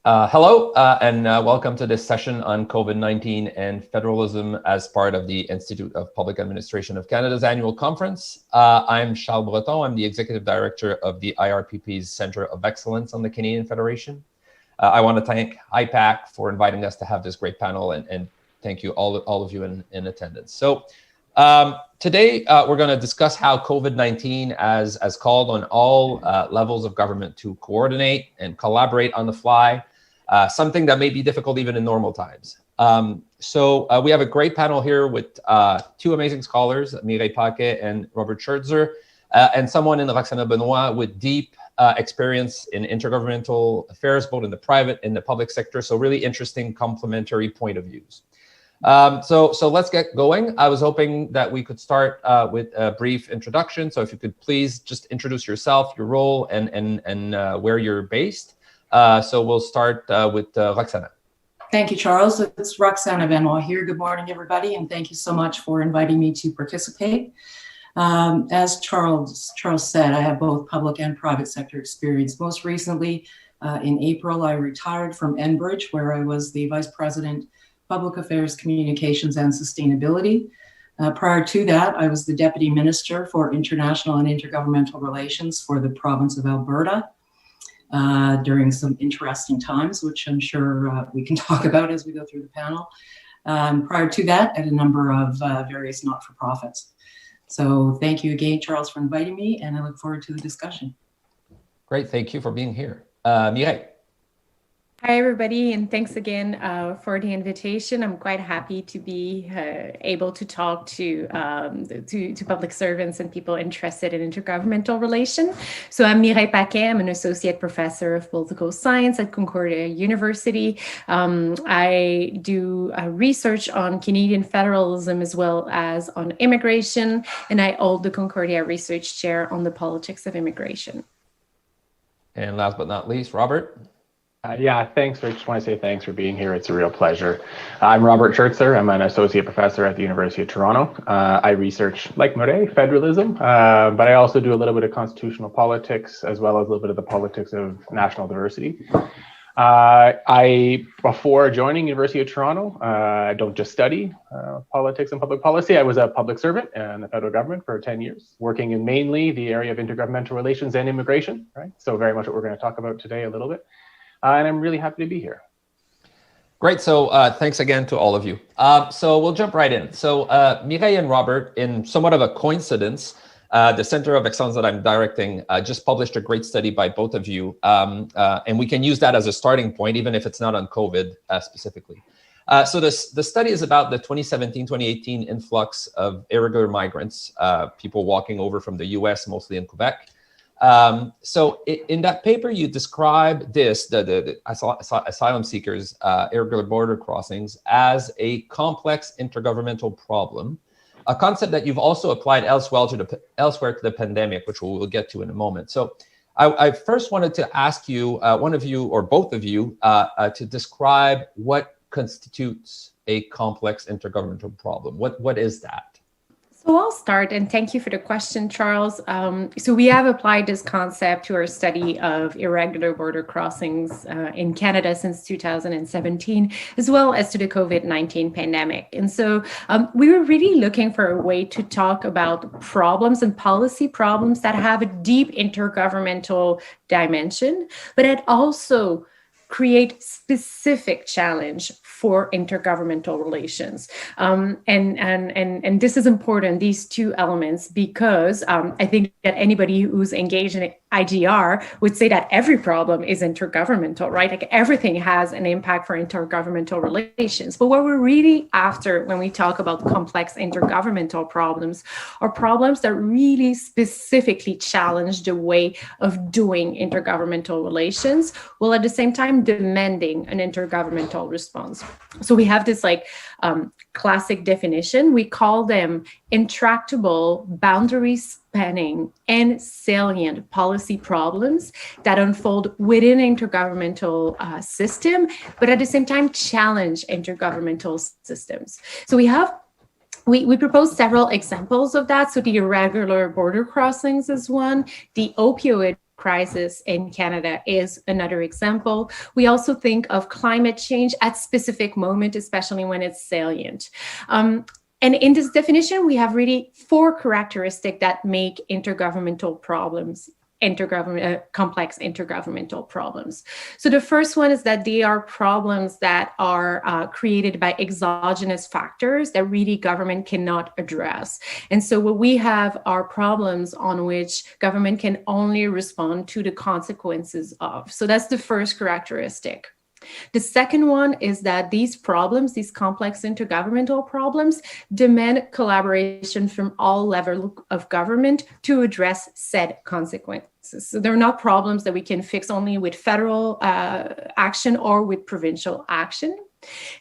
Hello, and welcome to this session on COVID-19 and federalism as part of the Institute of Public Administration of Canada's annual conference. I'm Charles Breton. I'm the Executive Director of the IRPP's Centre of Excellence on the Canadian Federation. I want to thank IPAC for inviting us to have this great panel, and thank you all of you in attendance. So today we're going to discuss how COVID-19 has called on all levels of government to coordinate and collaborate on the fly. Something that may be difficult even in normal times. So we have a great panel here with two amazing scholars, Mireille Paquet and Robert Schertzer, and someone in Roxana Benoit with deep experience in intergovernmental affairs, both in the private and the public sector. So really interesting complementary point of views. So let's get going. I was hoping that we could start with a brief introduction. So if you could please just introduce yourself, your role, and where you're based. So we'll start with Roxana. Thank you, Charles. It's Roxana Benoit here. Good morning, everybody, and thank you so much for inviting me to participate. As Charles said, I have both public and private sector experience. Most recently, in April, I retired from Enbridge, where I was the Vice President, Public Affairs, Communications, and Sustainability. Prior to that, I was the Deputy Minister for International and Intergovernmental Relations for the province of Alberta. During some interesting times, which I'm sure we can talk about as we go through the panel. Prior to that, at a number of various not-for-profits. So thank you again, Charles, for inviting me, and I look forward to the discussion. Great, thank you for being here. Mireille. Hi, everybody, and thanks again for the invitation. I'm quite happy to be able to talk to public servants and people interested in intergovernmental relations. So I'm Mireille Paquet. I'm an associate professor of political science at Concordia University. I do research on Canadian federalism as well as on immigration, and I hold the Concordia Research Chair on the politics of immigration. And last but not least, Robert. Yeah, thanks. I just want to say thanks for being here. It's a real pleasure. I'm Robert Schertzer. I'm an associate professor at the University of Toronto. I research, like Mireille, federalism, but I also do a little bit of constitutional politics as well as a little bit of the politics of national diversity. Before joining University of Toronto, I don't just study politics and public policy. I was a public servant in the federal government for 10 years, working in mainly the area of intergovernmental relations and immigration, right? So very much what we're going to talk about today a little bit. And I'm really happy to be here. Great. So thanks again to all of you. So we'll jump right in. So Mireille and Robert, in somewhat of a coincidence, the Center of Excellence that I'm directing just published a great study by both of you. And we can use that as a starting point, even if it's not on COVID specifically. So the study is about the 2017-2018 influx of irregular migrants, people walking over from the US, mostly in Quebec. So in that paper, you describe this, the asylum seekers, irregular border crossings, as a complex intergovernmental problem, a concept that you've also applied elsewhere to the pandemic, which we'll get to in a moment. So I first wanted to ask you, one of you or both of you, to describe what constitutes a complex intergovernmental problem. What is that? So I'll start, and thank you for the question, Charles. So we have applied this concept to our study of irregular border crossings in Canada since 2017, as well as to the COVID-19 pandemic. And so we were really looking for a way to talk about problems and policy problems that have a deep intergovernmental dimension, but that also create specific challenge for intergovernmental relations. And this is important, these two elements, because I think that anybody who's engaged in IGR would say that every problem is intergovernmental, right? Like everything has an impact for intergovernmental relations. But what we're really after when we talk about complex intergovernmental problems are problems that really specifically challenge the way of doing intergovernmental relations, while at the same time demanding an intergovernmental response. So we have this classic definition. We call them intractable, boundary spanning, and salient policy problems that unfold within intergovernmental system, but at the same time challenge intergovernmental systems. So we propose several examples of that. So the irregular border crossings is one, the opioid crisis in Canada is another example. We also think of climate change at specific moment, especially when it's salient. And in this definition, we have really 4 characteristics that make intergovernmental problems complex intergovernmental problems. So the first one is that they are problems that are created by exogenous factors that really government cannot address. And so what we have are problems on which government can only respond to the consequences of. So that's the first characteristic. The second one is that these problems, these complex intergovernmental problems, demand collaboration from all levels of government to address said consequences. So they're not problems that we can fix only with federal action or with provincial action.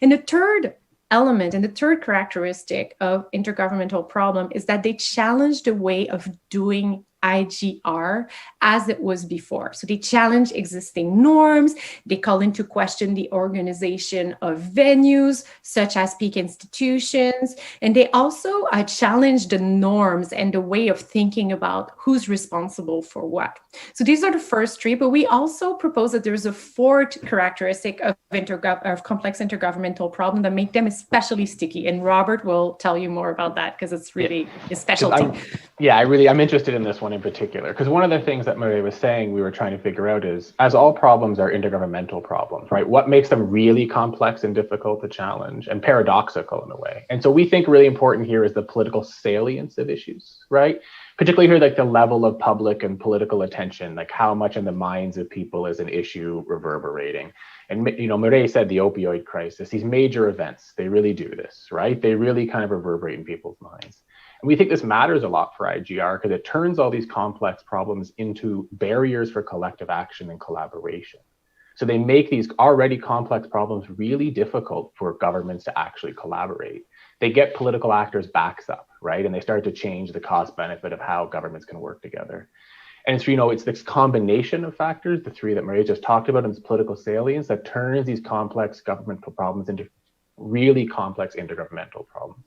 And the third element and the third characteristic of intergovernmental problem is that they challenge the way of doing IGR as it was before. So they challenge existing norms, they call into question the organization of venues, such as peak institutions, and they also challenge the norms and the way of thinking about who's responsible for what. So these are the first 3, but we also propose that there's a 4th characteristic of complex intergovernmental problem that make them especially sticky. And Robert will tell you more about that because it's really a specialty. I'm interested in this one in particular, because one of the things that Maria was saying we were trying to figure out is, as all problems are intergovernmental problems, right? What makes them really complex and difficult to challenge and paradoxical in a way? And so we think really important here is the political salience of issues, right? Particularly here, like the level of public and political attention, like how much in the minds of people is an issue reverberating. And, Maria said the opioid crisis, these major events, they really do this, right? They really kind of reverberate in people's minds. And we think this matters a lot for IGR because it turns all these complex problems into barriers for collective action and collaboration. So they make these already complex problems really difficult for governments to actually collaborate. They get political actors' backs up, right? And they start to change the cost benefit of how governments can work together. And it's, it's this combination of factors, the 3 that Maria just talked about, and this political salience that turns these complex governmental problems into really complex intergovernmental problems.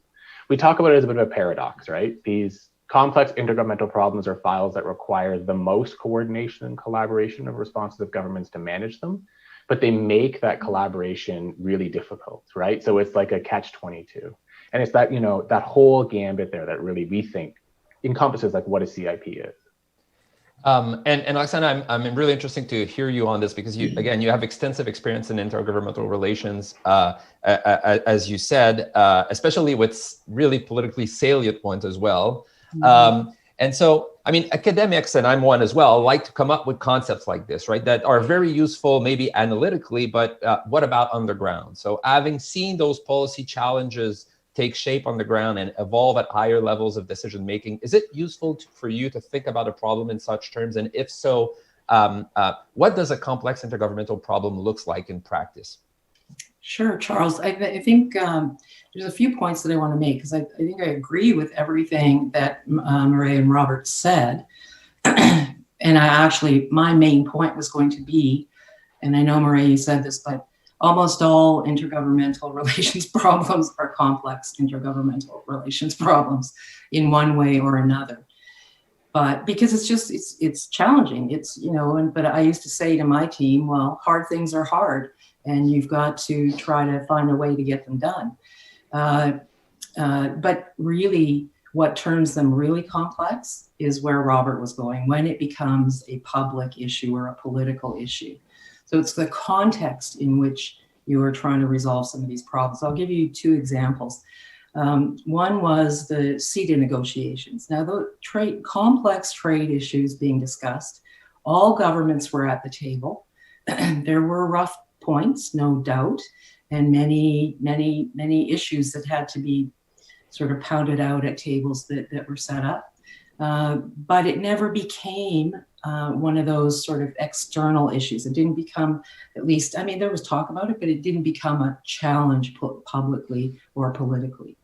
We talk about it as a bit of a paradox, right? These complex intergovernmental problems are files that require the most coordination and collaboration of responses of governments to manage them, but they make that collaboration really difficult, right? So it's like a catch-22. And it's that, that whole gambit there that really we think encompasses like what a CIP is. And Alexandra, I'm really interested to hear you on this because you have extensive experience in intergovernmental relations, as you said, especially with really politically salient ones as well. And so, academics, and I'm one as well, like to come up with concepts like this, right? That are very useful, maybe analytically, but what about on the ground? So having seen those policy challenges take shape on the ground and evolve at higher levels of decision making, is it useful for you to think about a problem in such terms? And if so, what does a complex intergovernmental problem looks like in practice? Sure, Charles. I think there's a few points that I want to make because I think I agree with everything that Maria and Robert said. And my main point was going to be, and I know Maria, you said this, but almost all intergovernmental relations problems are complex intergovernmental relations problems in one way or another. But because it's challenging, but I used to say to my team, well, hard things are hard and you've got to try to find a way to get them done. But really what turns them really complex is where Robert was going, when it becomes a public issue or a political issue. So it's the context in which you are trying to resolve some of these problems. I'll give you 2 examples. One was the CETA negotiations. Now, the complex trade issues being discussed, all governments were at the table. There were rough points, no doubt, and many issues that had to be sort of pounded out at tables that were set up. But it never became one of those sort of external issues. It didn't become, at least, there was talk about it, but it didn't become a challenge publicly or politically.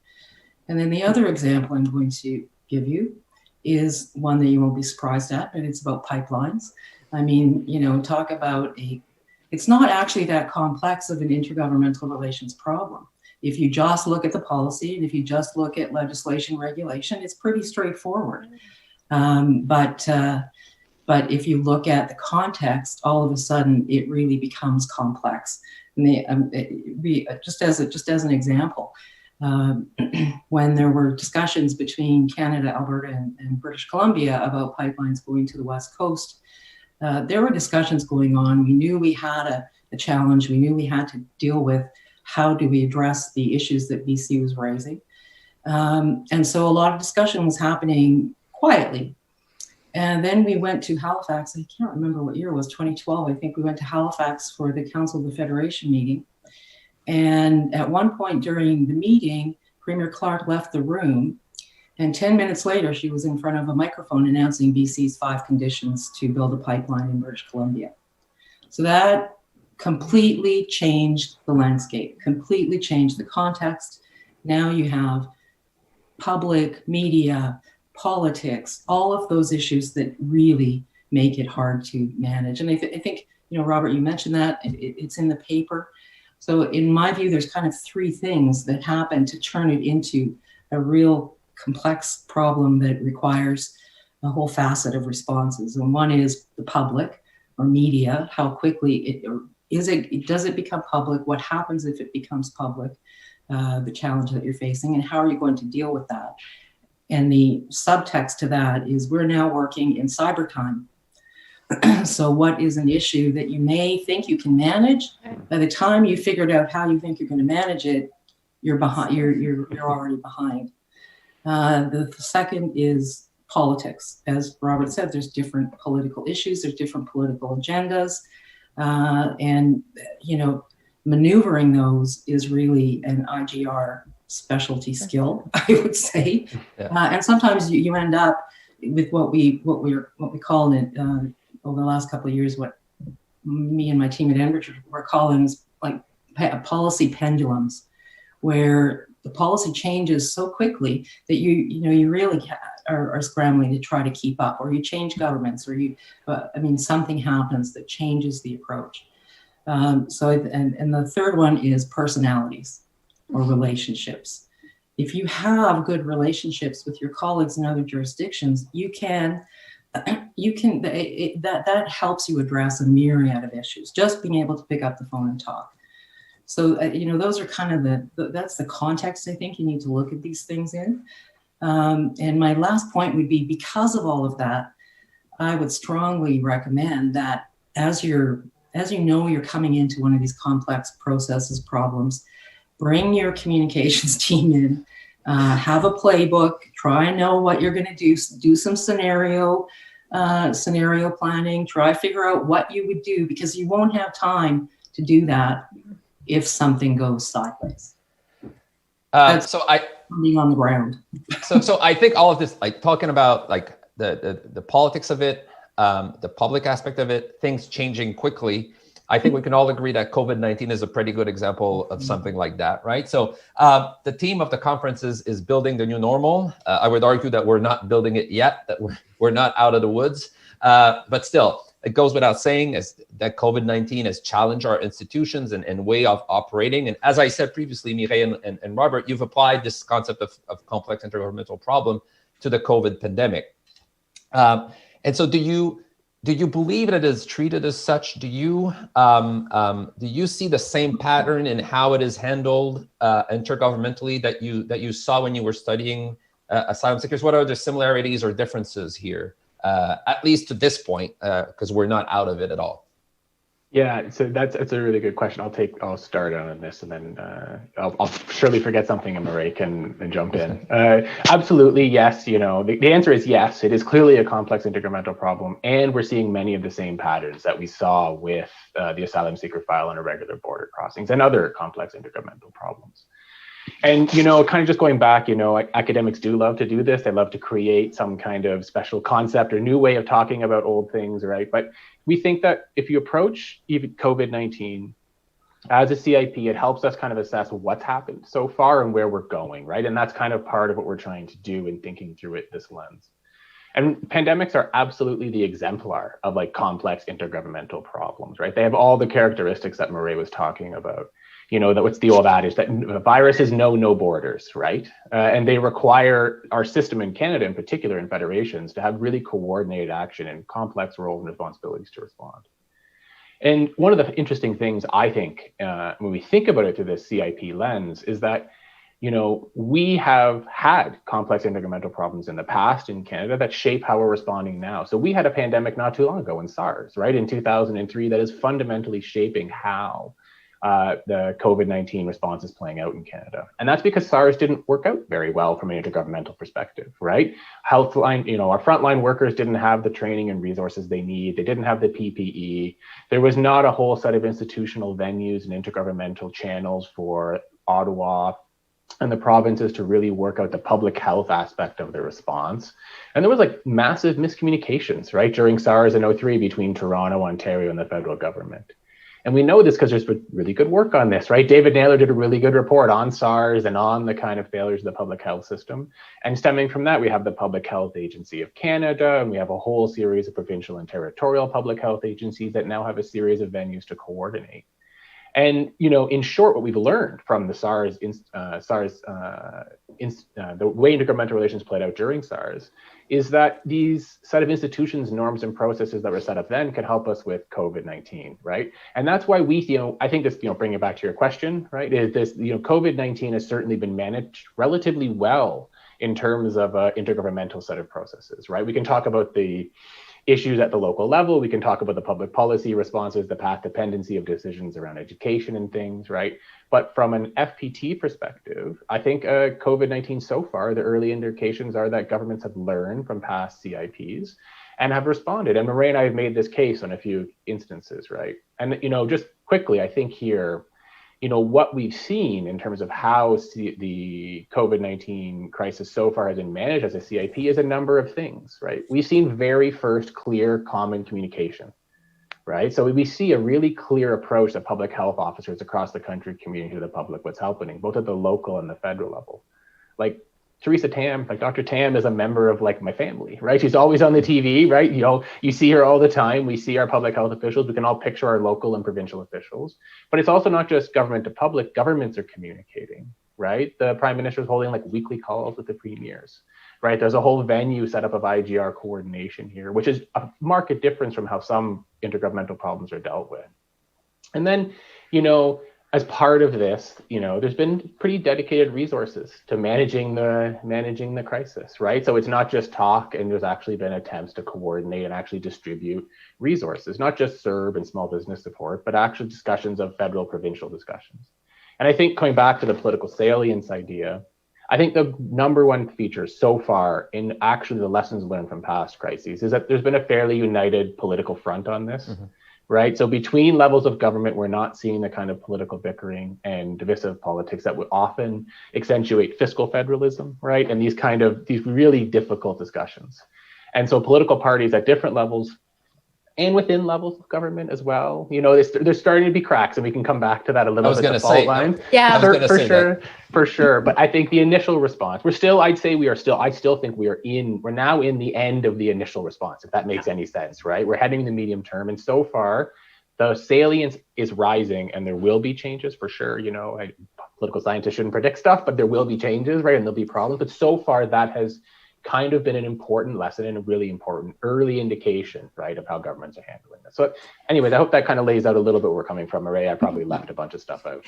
And then the other example I'm going to give you is one that you won't be surprised at, but it's about pipelines. Talk about it's not actually that complex of an intergovernmental relations problem. If you just look at the policy and if you just look at legislation regulation, it's pretty straightforward. But But if you look at the context, all of a sudden it really becomes complex. And just as an example, when there were discussions between Canada, Alberta, and British Columbia about pipelines going to the West Coast, there were discussions going on. We knew we had a challenge. We knew we had to deal with how do we address the issues that BC was raising. And so a lot of discussion was happening quietly. And then we went to Halifax. I can't remember what year it was, 2012. I think we went to Halifax for the Council of the Federation meeting. And at one point during the meeting, Premier Clark left the room. And 10 minutes later, she was in front of a microphone announcing BC's 5 conditions to build a pipeline in British Columbia. So that completely changed the landscape, completely changed the context. Now you have public, media, politics, all of those issues that really make it hard to manage. And I think, Robert, you mentioned that, it's in the paper. So in my view, there's kind of 3 things that happen to turn it into a real complex problem that requires a whole facet of responses. And one is the public or media, how quickly does it become public? What happens if it becomes public? The challenge that you're facing, and how are you going to deal with that? And the subtext to that is we're now working in cyber time. So what is an issue that you may think you can manage? By the time you figured out how you think you're going to manage it, you're behind. You're already behind. The second is politics. As Robert said, there's different political issues. There's different political agendas, and maneuvering those is really an IGR specialty skill, I would say. Yeah. And sometimes you end up with what we call it over the last couple of years, what me and my team at Enbridge were calling is like policy pendulums, where the policy changes so quickly that you really are scrambling to try to keep up, or you change governments, or something happens that changes the approach. And the third one is personalities or relationships. If you have good relationships with your colleagues in other jurisdictions, that helps you address a myriad of issues, just being able to pick up the phone and talk. So, those are kind of that's the context I think you need to look at these things in. And my last point would be, because of all of that, I would strongly recommend that as you're coming into one of these complex processes, problems, bring your communications team in, have a playbook, try and know what you're going to do some scenario planning, try to figure out what you would do, because you won't have time to do that if something goes sideways. So being on the ground. so I think all of this, like talking about like the politics of it, the public aspect of it, things changing quickly. I think we can all agree that COVID-19 is a pretty good example of something like that, right? So the theme of the conference is building the new normal. I would argue that we're not building it yet, that we're not out of the woods, but still, it goes without saying that COVID-19 has challenged our institutions and way of operating. And as I said previously, Mireille and Robert, you've applied this concept of complex intergovernmental problem to the COVID pandemic. And so do you believe that it is treated as such? Do you see the same pattern in how it is handled intergovernmentally that you saw when you were studying asylum seekers? What are the similarities or differences here, at least to this point, because we're not out of it at all? Yeah, so that's a really good question. I'll start on this, and then I'll surely forget something, and Marie can jump in. Absolutely, yes. The answer is yes. It is clearly a complex intergovernmental problem, and we're seeing many of the same patterns that we saw with the asylum seeker file and irregular border crossings and other complex intergovernmental problems. And, kind of just going back, academics do love to do this. They love to create some kind of special concept or new way of talking about old things, right? But we think that if you approach even COVID-19 as a CIP, it helps us kind of assess what's happened so far and where we're going, right? And that's kind of part of what we're trying to do in thinking through it this lens. And pandemics are absolutely the exemplar of like complex intergovernmental problems, right? They have all the characteristics that Marie was talking about. what's the old adage that viruses know no borders, right? And they require our system in Canada, in particular in federations, to have really coordinated action and complex roles and responsibilities to respond. And one of the interesting things I think when we think about it through this CIP lens is that, we have had complex intergovernmental problems in the past in Canada that shape how we're responding now. So we had a pandemic not too long ago in SARS, right, in 2003, that is fundamentally shaping how the COVID-19 response is playing out in Canada. And that's because SARS didn't work out very well from an intergovernmental perspective, right? Healthline, our frontline workers didn't have the training and resources they need. They didn't have the PPE. There was not a whole set of institutional venues and intergovernmental channels for Ottawa and the provinces to really work out the public health aspect of the response. And there was massive miscommunications, right, during SARS in 2003 between Toronto, Ontario, and the federal government. And we know this because there's really good work on this, right? David Naylor did a really good report on SARS and on the kind of failures of the public health system. And stemming from that, we have the Public Health Agency of Canada, and we have a whole series of provincial and territorial public health agencies that now have a series of venues to coordinate. And, in short, what we've learned from the the way intergovernmental relations played out during SARS is that these set of institutions, norms, and processes that were set up then could help us with COVID-19, right? And that's why we, I think this, bringing it back to your question, right, is this, COVID-19 has certainly been managed relatively well in terms of an intergovernmental set of processes, right? We can talk about the issues at the local level. We can talk about the public policy responses, the path dependency of decisions around education and things, right? But from an FPT perspective, I think COVID-19 so far, the early indications are that governments have learned from past CIPs and have responded. And Murray and I have made this case on a few instances, right? And, just quickly, I think here, what we've seen in terms of how the COVID-19 crisis so far has been managed as a CIP is a number of things, right? We've seen very first clear common communication, right? So we see a really clear approach that public health officers across the country communicating to the public what's happening, both at the local and the federal level. Theresa Tam, Dr. Tam is a member of my family, right? She's always on the TV, right? You see her all the time. We see our public health officials. We can all picture our local and provincial officials. But it's also not just government to public. Governments are communicating, right? The Prime Minister is holding weekly calls with the premiers, right? There's a whole venue set up of IGR coordination here, which is a marked difference from how some intergovernmental problems are dealt with. And then, as part of this, there's been pretty dedicated resources to managing the crisis, right? So it's not just talk, and there's actually been attempts to coordinate and actually distribute resources, not just CERB and small business support, but actual discussions of federal, provincial discussions. And I think coming back to the political salience idea, I think the number one feature so far in actually the lessons learned from past crises is that there's been a fairly united political front on this. Mm-hmm. Right. So between levels of government, we're not seeing the kind of political bickering and divisive politics that would often accentuate fiscal federalism, right? And these really difficult discussions. And so political parties at different levels and within levels of government as well, there's starting to be cracks, and we can come back to that a little bit. For sure. But I think the initial response, I still think we're now in the end of the initial response, if that makes any sense, right? We're heading the medium term, and so far the salience is rising, and there will be changes for sure. Political scientists shouldn't predict stuff, but there will be changes, right? And there'll be problems. But so far that has kind of been an important lesson and a really important early indication, right, of how governments are handling this. So anyways, I hope that kind of lays out a little bit where we're coming from. Murray, I probably left a bunch of stuff out.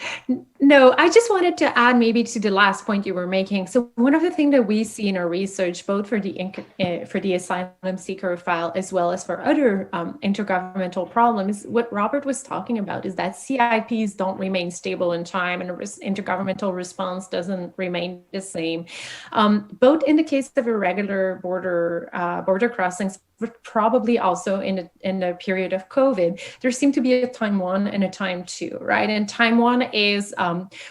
No, I just wanted to add maybe to the last point you were making. So one of the things that we see in our research, both for the asylum seeker file as well as for other intergovernmental problems, what Robert was talking about is that CIPs don't remain stable in time, and intergovernmental response doesn't remain the same. Both in the case of irregular border crossings, but probably also in the period of COVID, there seemed to be a time one and a time two, right? And time one is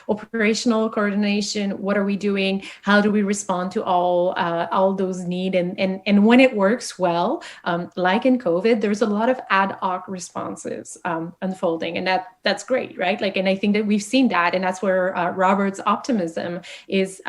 operational coordination. What are we doing? How do we respond to all those needs? And when it works well, like in COVID, there's a lot of ad hoc responses unfolding, and that's great, right? And I think that we've seen that, and that's where Robert's optimism is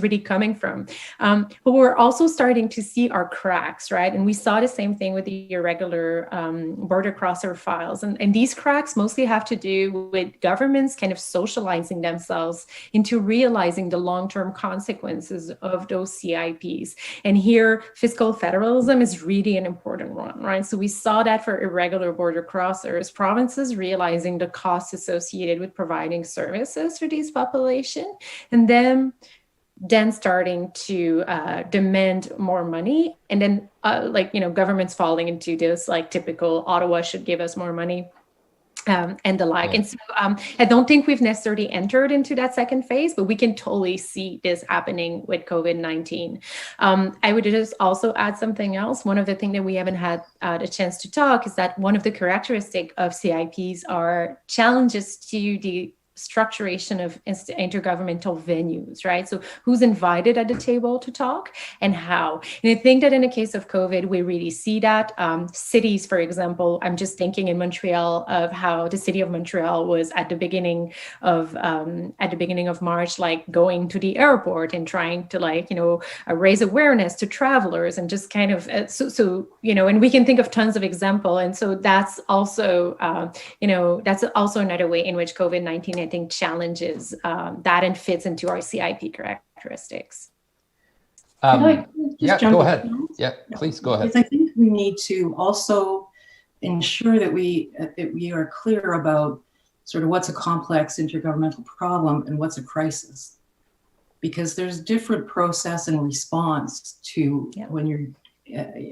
really coming from. But we're also starting to see our cracks, right? And we saw saw the same thing with the irregular border crosser files. And these cracks mostly have to do with governments kind of socializing themselves into realizing the long-term consequences of those CIPs. And here, fiscal federalism is really an important one, right? So we saw that for irregular border crossers, provinces realizing the costs associated with providing services for these population, and then starting to demand more money, and then governments falling into this like typical Ottawa should give us more money and the like. And so I don't think we've necessarily entered into that second phase, but we can totally see this happening with COVID-19. I would just also add something else. One of the things that we haven't had a chance to talk is that one of the characteristics of CIPs are challenges to the structuration of intergovernmental venues, right? So who's invited at the table to talk and how? And I think that in the case of COVID, we really see that. Cities, for example, I'm just thinking in Montreal of how the city of Montreal was at the beginning of March, like going to the airport and trying to raise awareness to travelers and just kind of, and we can think of tons of examples. And so that's also, that's also another way in which COVID-19, I think, challenges that and fits into our CIP characteristics. Go ahead. Yeah, please go ahead. Because I think we need to also ensure that we are clear about sort of what's a complex intergovernmental problem and what's a crisis, because there's different process and response to when you're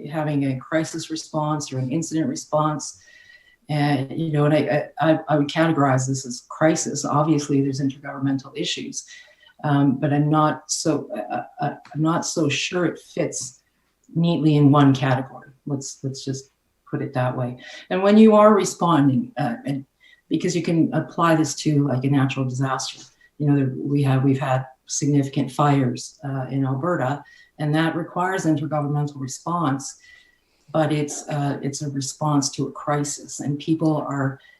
having a crisis response or an incident response. And I would categorize this as crisis. Obviously, there's intergovernmental issues, but I'm not so sure it fits neatly in one category. Let's just put it that way. And when you are responding, and because you can apply this to like a natural disaster, we've had significant fires in Alberta, and that requires intergovernmental response. But it's a response to a crisis, and people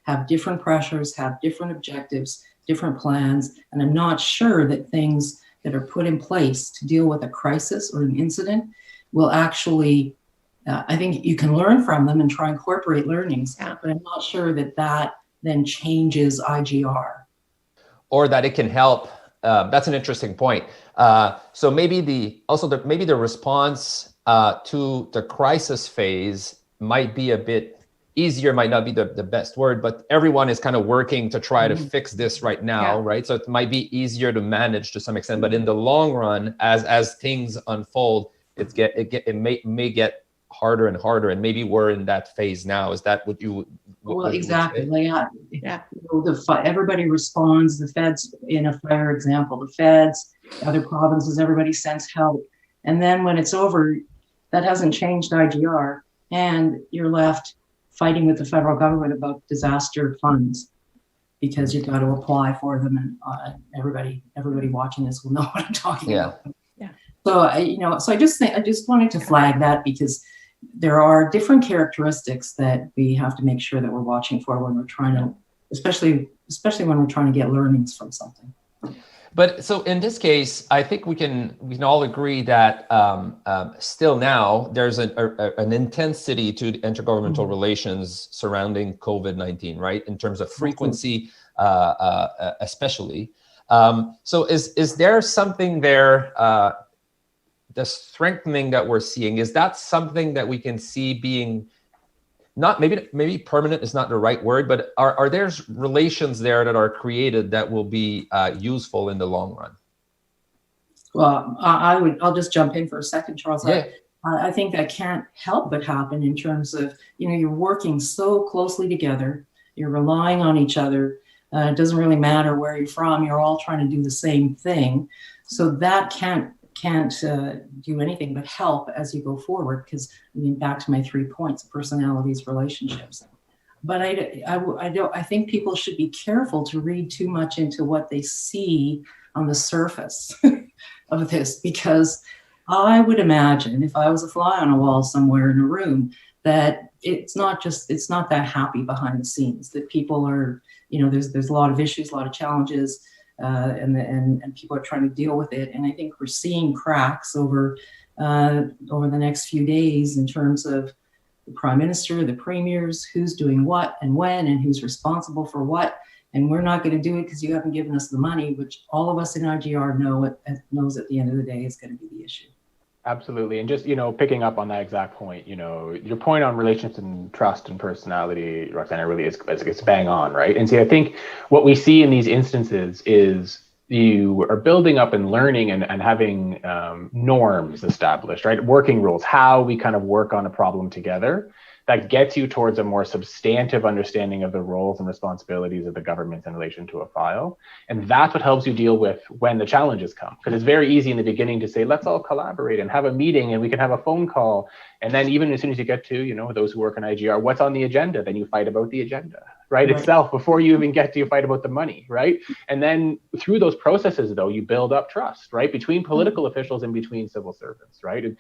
have different pressures, have different objectives, different plans, and I'm not sure that things that are put in place to deal with a crisis or an incident will actually. I think you can learn from them and try and incorporate learnings, but I'm not sure that then changes IGR, or that it can help. That's an interesting point. So maybe the response to the crisis phase might be a bit easier, might not be the best word, but everyone is kind of working to try to fix this right now, right? So it might be easier to manage to some extent, but in the long run, as things unfold, it may get harder and harder, and maybe we're in that phase now. Is that what you? Exactly. Everybody responds. The feds, in a fire example, the feds, other provinces, everybody sends help, and then when it's over, that hasn't changed IGR, and you're left fighting with the federal government about disaster funds because you've got to apply for them, and everybody watching this will know what I'm talking about. Yeah. So I just wanted to flag that, because there are different characteristics that we have to make sure that we're watching for when we're trying to, especially when we're trying to get learnings from something. But so in this case, I think we can all agree that still now there's an intensity to the intergovernmental relations surrounding COVID-19, right? In terms of frequency, especially. So is there something there? The strengthening that we're seeing, is that something that we can see being not maybe permanent is not the right word, but are there relations there that are created that will be useful in the long run? Well, I'll just jump in for a second, Charles. Yeah. I think that can't help but happen in terms of, you're working so closely together, you're relying on each other. It doesn't really matter where you're from, you're all trying to do the same thing. So that can't do anything but help as you go forward, because back to my 3 points: personalities, relationships. But I think people should be careful to read too much into what they see on the surface of this, because I would imagine, if I was a fly on a wall somewhere in a room, that it's not that happy behind the scenes, that people are, there's a lot of issues, a lot of challenges. And people are trying to deal with it, and I think we're seeing cracks over the next few days in terms of the prime minister, the premiers, who's doing what and when and who's responsible for what. And we're not going to do it because you haven't given us the money, which all of us in IGR knows at the end of the day is going to be the issue. Absolutely. And just, picking up on that exact point, your point on relationships and trust and personality, Roxana, really is bang on, right? And see, I think what we see in these instances is you are building up and learning and having norms established, right? Working rules, how we kind of work on a problem together that gets you towards a more substantive understanding of the roles and responsibilities of the government in relation to a file. And that's what helps you deal with when the challenges come. Because it's very easy in the beginning to say, let's all collaborate and have a meeting and we can have a phone call. And then even as soon as you get to, those who work in IGR, what's on the agenda? Then you fight about the agenda, right? Itself, before you even get to, you fight about the money, right? And then through those processes, though, you build up trust, right? Between political officials and between civil servants, right? And,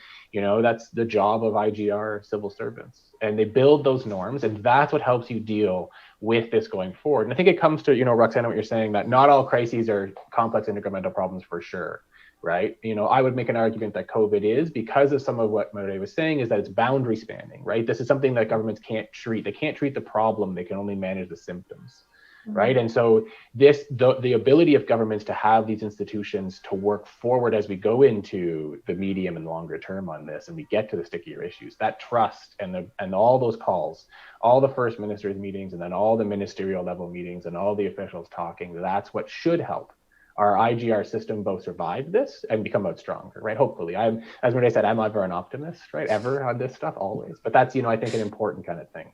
that's the job of IGR civil servants. And they build those norms, and that's what helps you deal with this going forward. And I think it comes to, Roxana, what you're saying, that not all crises are complex intergovernmental problems for sure, right? I would make an argument that COVID is, because of some of what Murray was saying, is that it's boundary spanning, right? This is something that governments can't treat. They can't treat the problem. They can only manage the symptoms, right? And so the ability of governments to have these institutions to work forward as we go into the medium and longer term on this, and we get to the stickier issues, that trust and all those calls, all the first ministers meetings, and then all the ministerial level meetings and all the officials talking, that's what should help our IGR system both survive this and become out stronger, right? Hopefully. As Renee said, I'm ever an optimist, right? Ever on this stuff, always. But that's, I think an important kind of thing.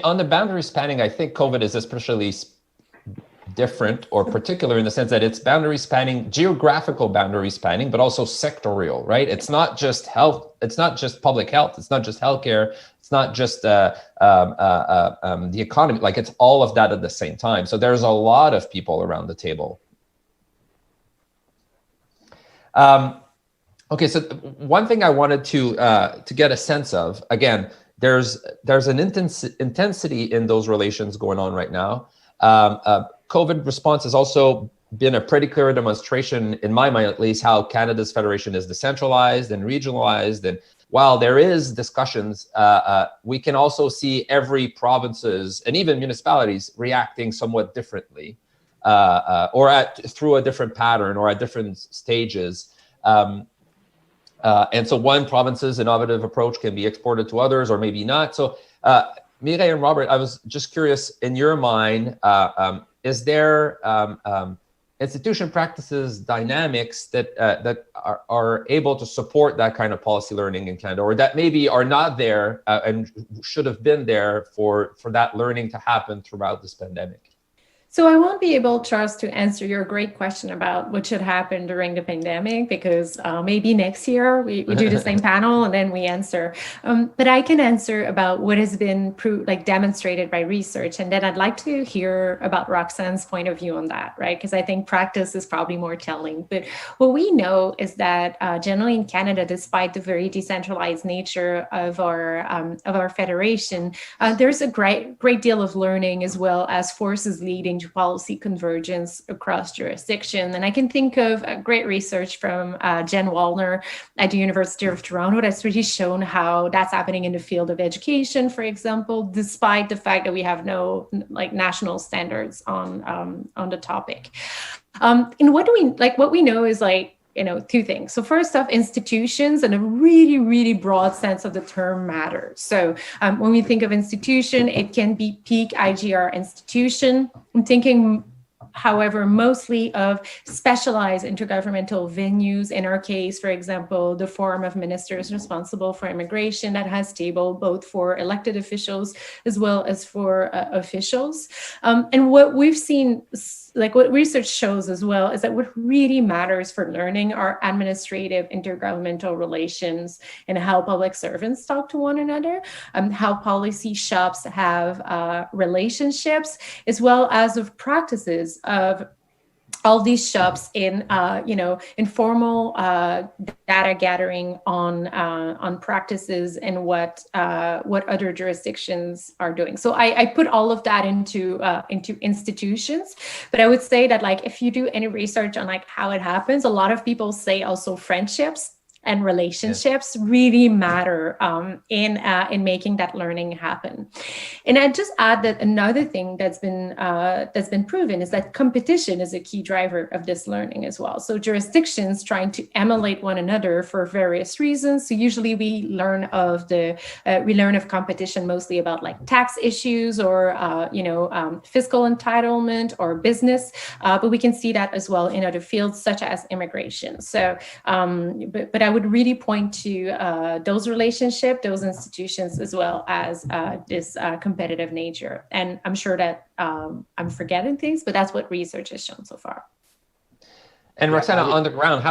On the boundary spanning, I think COVID is especially different or particular in the sense that it's boundary spanning, geographical boundary spanning, but also sectorial, right? It's not just health. It's not just public health. It's not just healthcare. It's not just the economy. Like, it's all of that at the same time. So there's a lot of people around the table. Okay, so one thing I wanted to get a sense of, again, there's an intensity in those relations going on right now. COVID response has also been a pretty clear demonstration, in my mind at least, how Canada's federation is decentralized and regionalized. And while there is discussions, we can also see every provinces and even municipalities reacting somewhat differently, or through a different pattern or at different stages. And so one province's innovative approach can be exported to others or maybe not. So Mireille and Robert, I was just curious, in your mind, is there institution practices, dynamics that are able to support that kind of policy learning in Canada, or that maybe are not there and should have been there for that learning to happen throughout this pandemic? So I won't be able, Charles, to answer your great question about what should happen during the pandemic, because maybe next year we do the same panel and then we answer. But I can answer about what has been demonstrated by research. And then I'd like to hear about Roxane's point of view on that, right? Because I think practice is probably more telling. But what we know is that generally in Canada, despite the very decentralized nature of our federation, there's a great deal of learning, as well as forces leading to policy convergence across jurisdiction. And I can think of great research from Jen Wallner at the University of Toronto that's really shown how that's happening in the field of education, for example, despite the fact that we have no national standards on the topic. And what we know is two things. So first off, institutions and a really, really broad sense of the term matters. So when we think of institution, it can be peak IGR institution. I'm thinking, however, mostly of specialized intergovernmental venues. In our case, for example, the Forum of Ministers responsible for immigration that has table both for elected officials as well as for officials. And what we've seen, what research shows as well, is that what really matters for learning are administrative intergovernmental relations and how public servants talk to one another, how policy shops have relationships, as well as of practices of all these shops in informal data gathering on practices and what other jurisdictions are doing. So I put all of that into institutions, but I would say that if you do any research on how it happens, a lot of people say also friendships and relationships really matter in making that learning happen. And I'd just add that another thing that's been proven is that competition is a key driver of this learning as well. So jurisdictions trying to emulate one another for various reasons. So usually we learn of competition mostly about like tax issues or fiscal entitlement or business, but we can see that as well in other fields such as immigration. So, but I would really point to those relationships, those institutions, as well as this competitive nature. And I'm sure that I'm forgetting things, but that's what research has shown so far. And Roxana, on the ground,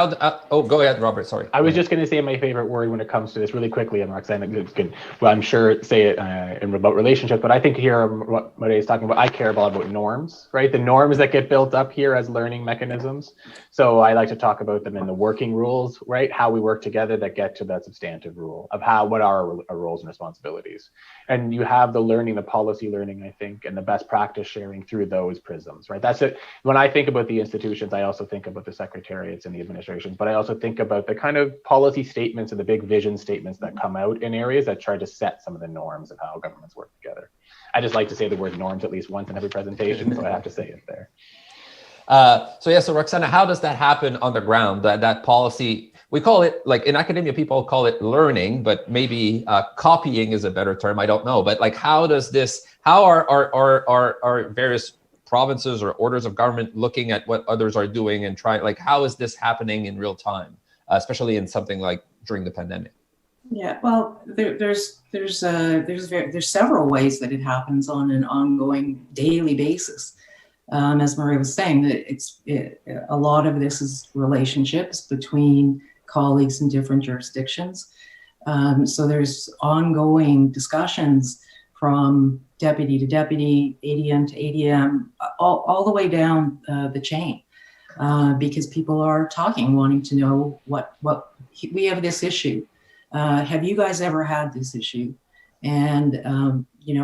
go ahead, Robert, sorry. I was just going to say my favorite word when it comes to this really quickly, and Roxana could, well, I'm sure, say it in remote relationship, but I think here what Mode is talking about, I care about norms, right? The norms that get built up here as learning mechanisms. So I like to talk about them in the working rules, right? How we work together that get to that substantive rule of what are our roles and responsibilities. And you have the learning, the policy learning, I think, and the best practice sharing through those prisms, right? That's it. When I think about the institutions, I also think about the secretariats and the administrations, but I also think about the kind of policy statements and the big vision statements that come out in areas that try to set some of the norms of how governments work together. I just like to say the word norms at least once in every presentation, so I have to say it there. So Roxana, how does that happen on the ground? That policy, we call it, like in academia, people call it learning, but maybe copying is a better term. I don't know, but like, how are various provinces or orders of government looking at what others are doing and trying, like, how is this happening in real time, especially in something like during the pandemic? Yeah, well, there's several ways that it happens on an ongoing daily basis. As Maria was saying, that a lot of this is relationships between colleagues in different jurisdictions. So there's ongoing discussions from deputy to deputy, ADM to ADM, all the way down the chain, because people are talking, wanting to know what we have this issue. Have you guys ever had this issue? And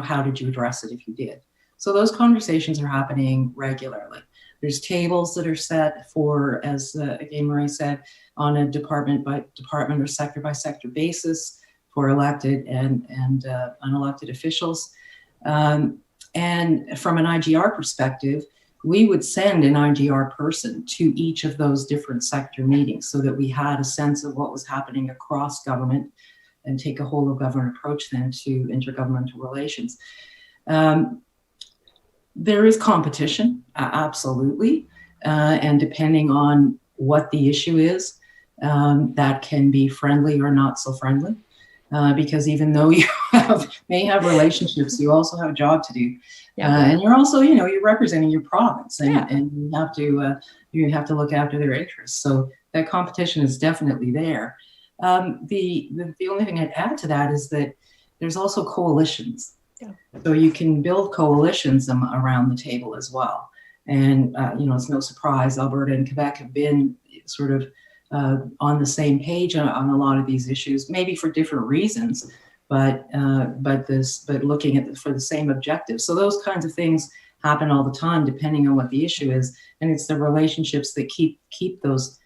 how did you address it if you did? So those conversations are happening regularly. There's tables that are set for, as again Marie said, on a department by department or sector by sector basis for elected and unelected officials. And from an IGR perspective, we would send an IGR person to each of those different sector meetings so that we had a sense of what was happening across government and take a whole of government approach then to intergovernmental relations. There is competition, absolutely. And depending on what the issue is, that can be friendly or not so friendly. Because even though you may have relationships, you also have a job to do. Yeah. And you're also, you're representing your province and you have to look after their interests. So that competition is definitely there. The only thing I'd add to that is that there's also coalitions. Yeah. So you can build coalitions around the table as well. And, it's no surprise, Alberta and Quebec have been sort of on the same page on a lot of these issues, maybe for different reasons, but looking at for the same objective. So those kinds of things happen all the time, depending on what the issue is. And it's the relationships that keep those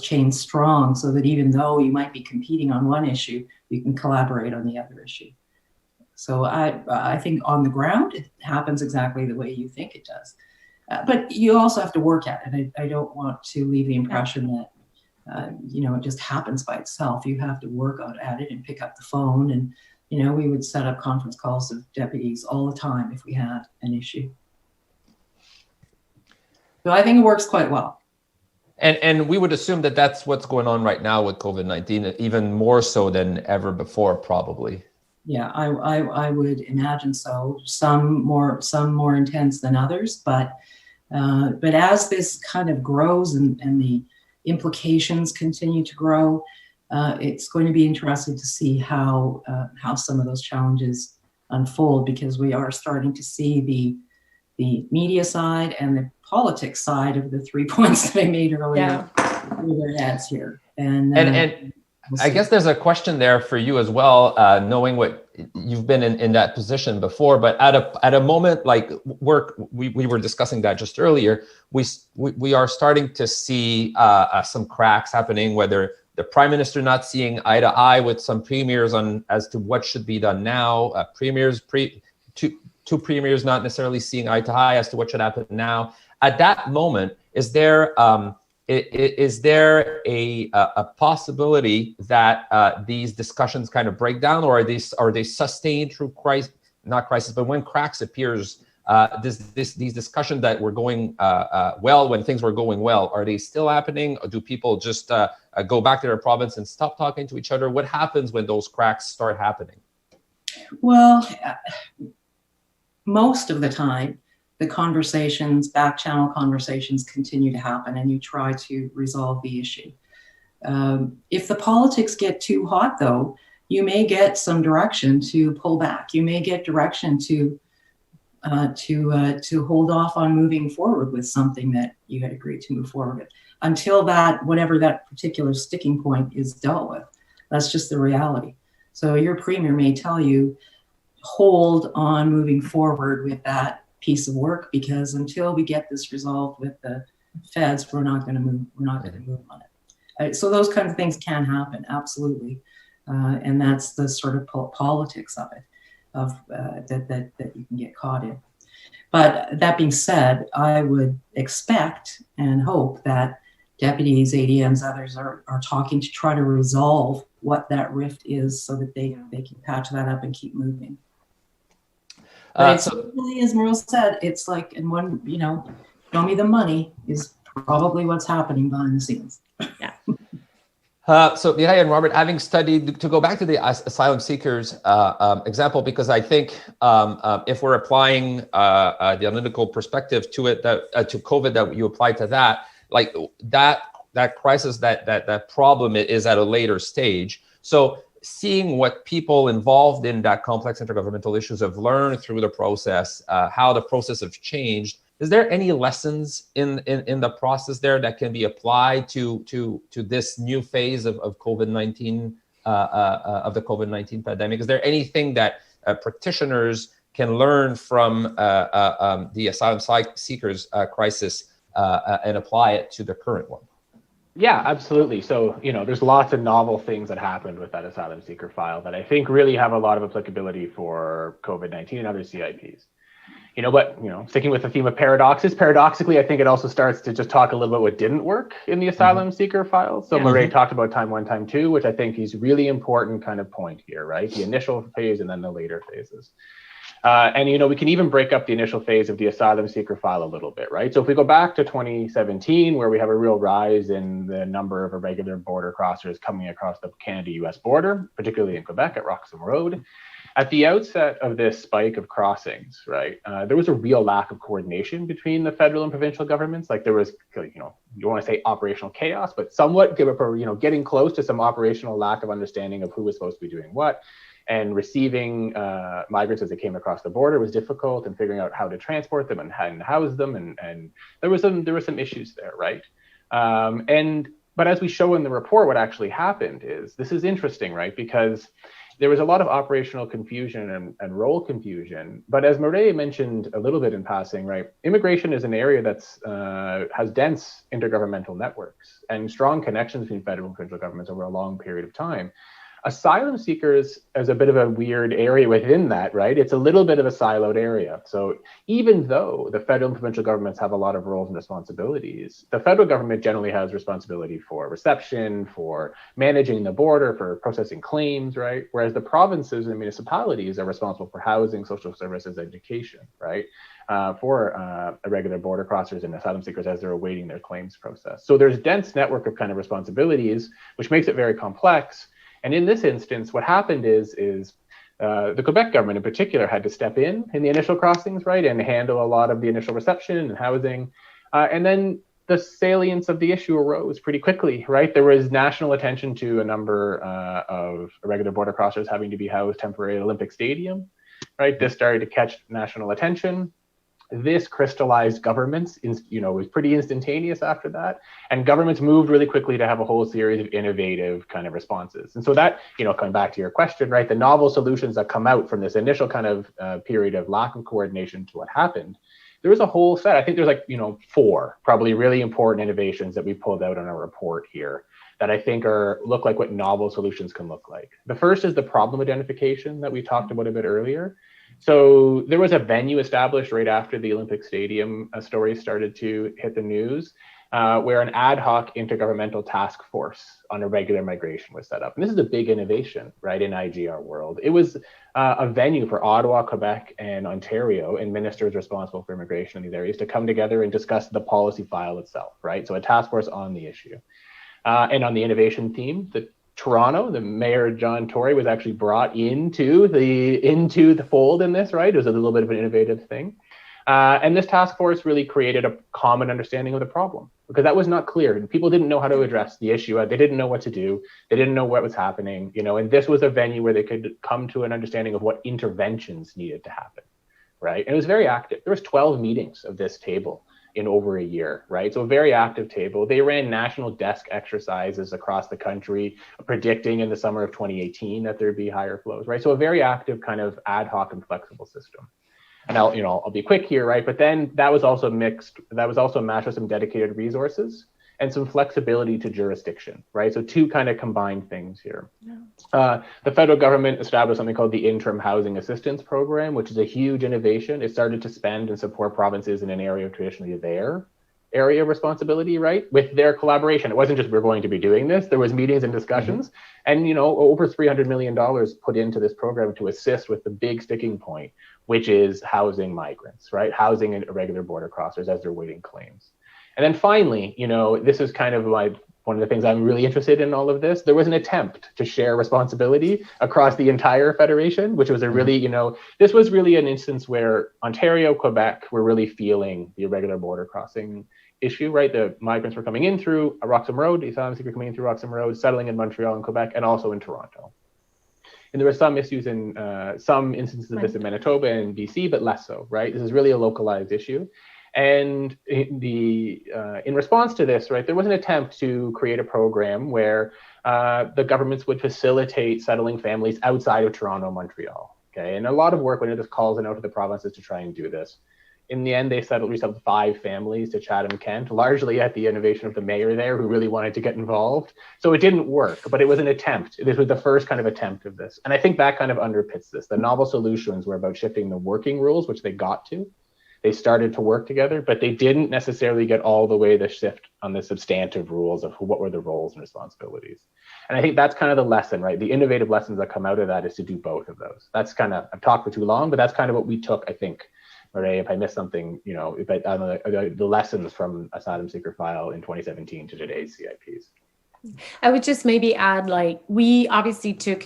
chains strong, so that even though you might be competing on one issue, you can collaborate on the other issue. So I think on the ground, it happens exactly the way you think it does. But you also have to work at it. I don't want to leave the impression that, it just happens by itself. You have to work at it and pick up the phone. And, we would set up conference calls of deputies all the time if we had an issue. So I think it works quite well. And we would assume that that's what's going on right now with COVID-19, even more so than ever before, probably. Yeah, I would imagine so. Some more intense than others, but as this kind of grows and the implications continue to grow, it's going to be interesting to see how some of those challenges unfold, because we are starting to see the media side and the politics side of the 3 points that I made earlier with their heads here. And I guess there's a question there for you as well, knowing what you've been in that position before, but at a moment like we were discussing that just earlier, we are starting to see some cracks happening, whether the prime minister not seeing eye to eye with some premiers on as to what should be done now. Two premiers not necessarily seeing eye to eye as to what should happen now. At that moment, is there a possibility that these discussions kind of break down, or are they sustained through not crisis, but when cracks appears? These discussions that were going well when things were going well, are they still happening? Or do people just go back to their province and stop talking to each other? What happens when those cracks start happening? Well, most of the time, the conversations, back channel conversations, continue to happen, and you try to resolve the issue. If the politics get too hot, though, you may get some direction to pull back. You may get direction to hold off on moving forward with something that you had agreed to move forward with until whatever that particular sticking point is dealt with. That's just the reality. So your premier may tell you, hold on moving forward with that piece of work, because until we get this resolved with the feds, we're not going to move. We're not going to move on it. So those kinds of things can happen, absolutely, and that's the sort of politics of it. That you can get caught in. But that being said, I would expect and hope that deputies, ADMs, others are talking to try to resolve what that rift is, so that they can patch that up and keep moving. But it's really, as Merle said, it's like, and one, show me the money is probably what's happening behind the scenes. Yeah. So Mireille and Robert, having studied, to go back to the asylum seekers example, because I think if we're applying the analytical perspective to it, to COVID, that you apply to that, like that crisis, that problem is at a later stage. So seeing what people involved in that complex intergovernmental issues have learned through the process, how the process have changed. Is there any lessons in the process there that can be applied to this new phase of COVID-19 of the COVID-19 pandemic? Is there anything that practitioners can learn from the asylum seekers crisis and apply it to the current one? Yeah, absolutely. So, there's lots of novel things that happened with that asylum seeker file that I think really have a lot of applicability for COVID-19 and other CIPs. But sticking with the theme of paradoxically, I think it also starts to just talk a little bit what didn't work in the asylum seeker file. So Murray talked about time one, time two, which I think is really important kind of point here, right? The initial phase and then the later phases. And we can even break up the initial phase of the asylum seeker file a little bit, right? So if we go back to 2017, where we have a real rise in the number of irregular border crossers coming across the Canada-US border, particularly in Quebec at Roxham Road. At the outset of this spike of crossings, right, there was a real lack of coordination between the federal and provincial governments. Like there was, you don't want to say operational chaos, but somewhat, getting close to some operational lack of understanding of who was supposed to be doing what. And receiving migrants as they came across the border was difficult, and figuring out how to transport them and house them. And there were some issues there, right? But as we show in the report, what actually happened is, this is interesting, right? Because there was a lot of operational confusion and role confusion. But as Murray mentioned a little bit in passing, right, immigration is an area that's has dense intergovernmental networks and strong connections between federal and provincial governments over a long period of time. Asylum seekers is a bit of a weird area within that, right? It's a little bit of a siloed area. So even though the federal and provincial governments have a lot of roles and responsibilities, the federal government generally has responsibility for reception, for managing the border, for processing claims, right? Whereas the provinces and municipalities are responsible for housing, social services, education, right? For irregular border crossers and asylum seekers as they're awaiting their claims process. So there's a dense network of kind of responsibilities, which makes it very complex. And in this instance, what happened is the Quebec government in particular had to step in the initial crossings, right, and handle a lot of the initial reception and housing. And then the salience of the issue arose pretty quickly, right? There was national attention to a number of irregular border crossers having to be housed temporarily at Olympic Stadium, right? This started to catch national attention. This crystallized governments, was pretty instantaneous after that. And governments moved really quickly to have a whole series of innovative kind of responses. And so that, coming back to your question, right, the novel solutions that come out from this initial kind of period of lack of coordination to what happened, there was a whole set. I think there's 4 probably really important innovations that we pulled out on our report here that I think look like what novel solutions can look like. The first is the problem identification that we talked about a bit earlier. So there was a venue established right after the Olympic Stadium story started to hit the news, where an ad hoc intergovernmental task force on irregular migration was set up. And this is a big innovation, right, in IGR world. It was a venue for Ottawa, Quebec, and Ontario, and ministers responsible for immigration in these areas to come together and discuss the policy file itself, right? So a task force on the issue. And on the innovation theme, Toronto, the mayor, John Tory, was actually brought into the fold in this, right? It was a little bit of an innovative thing. And this task force really created a common understanding of the problem, because that was not clear. People didn't know how to address the issue. They didn't know what to do. They didn't know what was happening, and this was a venue where they could come to an understanding of what interventions needed to happen, right? And it was very active. There was 12 meetings of this table in over a year, right? So a very active table. They ran national desk exercises across the country, predicting in the summer of 2018 that there'd be higher flows, right? So a very active kind of ad hoc and flexible system. And I'll be quick here, right? But then that was also matched with some dedicated resources and some flexibility to jurisdiction, right? So two kind of combined things here. Yeah. The federal government established something called the Interim Housing Assistance Program, which is a huge innovation. It started to spend and support provinces in an area of traditionally their area of responsibility, right? With their collaboration. It wasn't just we're going to be doing this. There was meetings and discussions, and over $300 million put into this program to assist with the big sticking point, which is housing migrants, right? Housing irregular border crossers as they're waiting claims. And then finally, this is kind of one of the things I'm really interested in all of this. There was an attempt to share responsibility across the entire federation, which was a really, this was really an instance where Ontario, Quebec were really feeling the irregular border crossing issue, right? The migrants were coming in through Roxham Road, the asylum seekers coming in through Roxham Road, settling in Montreal and Quebec, and also in Toronto. And there were some issues in some instances of this in Manitoba and BC, but less so, right? This is really a localized issue. And in response to this, right, there was an attempt to create a program where the governments would facilitate settling families outside of Toronto, Montreal. Okay, and a lot of work went into this, calls out to the provinces to try and do this. In the end, they resettled 5 families to Chatham, Kent, largely at the innovation of the mayor there, who really wanted to get involved. So it didn't work, but it was an attempt. This was the first kind of attempt of this. And I think that kind of underpins this. The novel solutions were about shifting the working rules, which they got to. They started to work together, but they didn't necessarily get all the way to shift on the substantive rules of what were the roles and responsibilities. And I think that's kind of the lesson, right? The innovative lessons that come out of that is to do both of those. That's kind of, I've talked for too long, but that's kind of what we took, I think. Marie, if I missed something, the lessons from Asylum Seeker File in 2017 to today's CIPs. I would just maybe add, we obviously took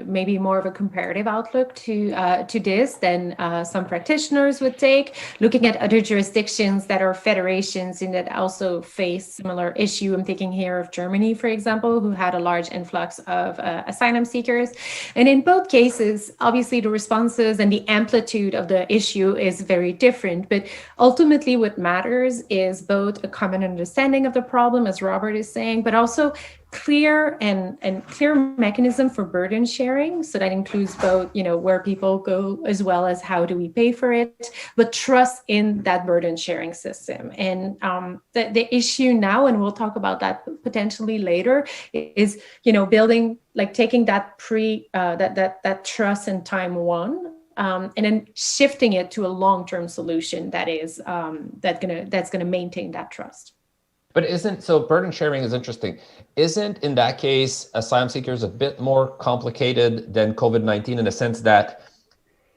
maybe more of a comparative outlook to this than some practitioners would take, looking at other jurisdictions that are federations and that also face similar issue. I'm thinking here of Germany, for example, who had a large influx of asylum seekers. And in both cases, obviously the responses and the amplitude of the issue is very different. But ultimately what matters is both a common understanding of the problem, as Robert is saying, but also clear and clear mechanism for burden sharing. So that includes both, where people go as well as how do we pay for it, but trust in that burden sharing system. And the issue now, and we'll talk about that potentially later, is, building, taking that that trust in time one, and then shifting it to a long-term solution that is that's gonna maintain that trust. But so burden sharing is interesting. Isn't in that case asylum seekers a bit more complicated than COVID-19 in the sense that